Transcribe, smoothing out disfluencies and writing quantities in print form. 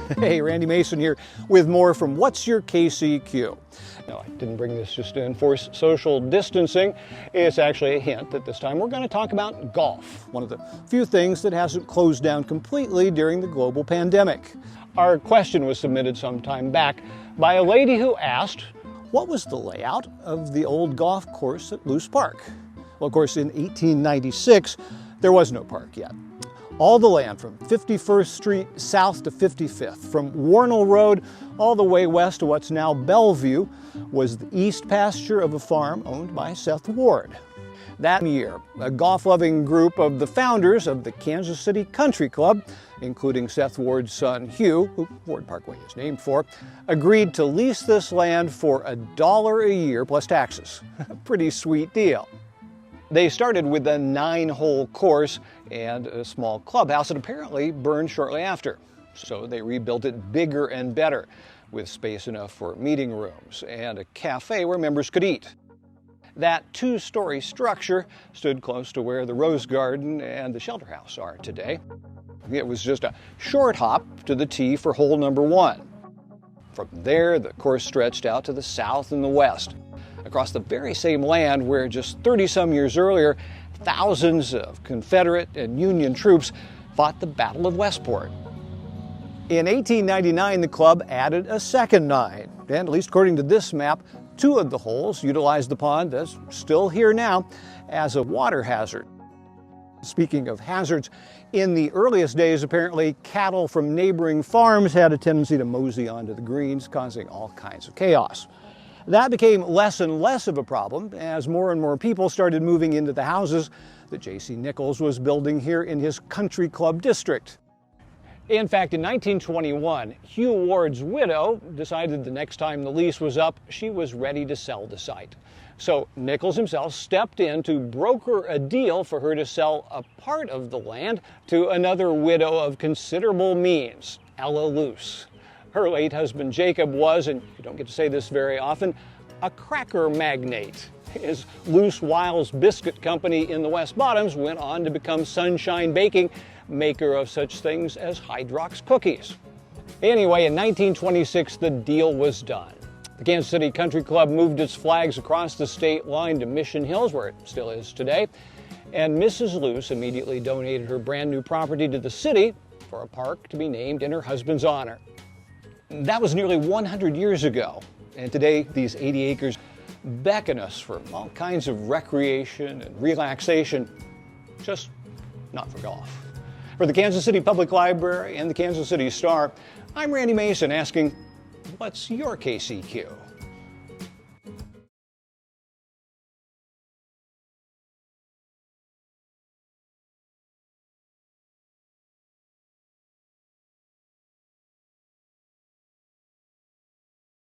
Hey, Randy Mason here with more from What's Your KCQ? Now, I didn't bring this just to enforce social distancing. It's actually a hint that this time we're going to talk about golf, one of the few things that hasn't closed down completely during the global pandemic. Our question was submitted some time back by a lady who asked, what was the layout of the old golf course at Loose Park? Well, of course, in 1896, there was no park yet. All the land from 51st Street south to 55th, from Warnell Road all the way west to what's now Bellevue, was the east pasture of a farm owned by Seth Ward. That year, a golf-loving group of the founders of the Kansas City Country Club, including Seth Ward's son Hugh, who Ward Parkway is named for, agreed to lease this land for $1 a year plus taxes. A pretty sweet deal. They started with a 9-hole course and a small clubhouse that apparently burned shortly after. So they rebuilt it bigger and better, with space enough for meeting rooms and a cafe where members could eat. That 2-story structure stood close to where the Rose Garden and the Shelter House are today. It was just a short hop to the tee for hole number 1. From there, the course stretched out to the south and the west, across the very same land where just 30-some years earlier, thousands of Confederate and Union troops fought the Battle of Westport. In 1899, the club added a second 9, and at least according to this map, 2 of the holes utilized the pond, that's still here now, as a water hazard. Speaking of hazards, in the earliest days, apparently cattle from neighboring farms had a tendency to mosey onto the greens, causing all kinds of chaos. That became less and less of a problem as more and more people started moving into the houses that J.C. Nichols was building here in his country club district. In fact, in 1921, Hugh Ward's widow decided the next time the lease was up, she was ready to sell the site. So Nichols himself stepped in to broker a deal for her to sell a part of the land to another widow of considerable means, Ella Luce. Her late husband Jacob was, and you don't get to say this very often, a cracker magnate. His Luce Wiles Biscuit Company in the West Bottoms went on to become Sunshine Baking, maker of such things as Hydrox cookies. Anyway, in 1926, the deal was done. The Kansas City Country Club moved its flags across the state line to Mission Hills, where it still is today, and Mrs. Luce immediately donated her brand new property to the city for a park to be named in her husband's honor. That was nearly 100 years ago, and today these 80 acres beckon us for all kinds of recreation and relaxation, just not for golf. For the Kansas City Public Library and the Kansas City Star, I'm Randy Mason asking, what's your KCQ?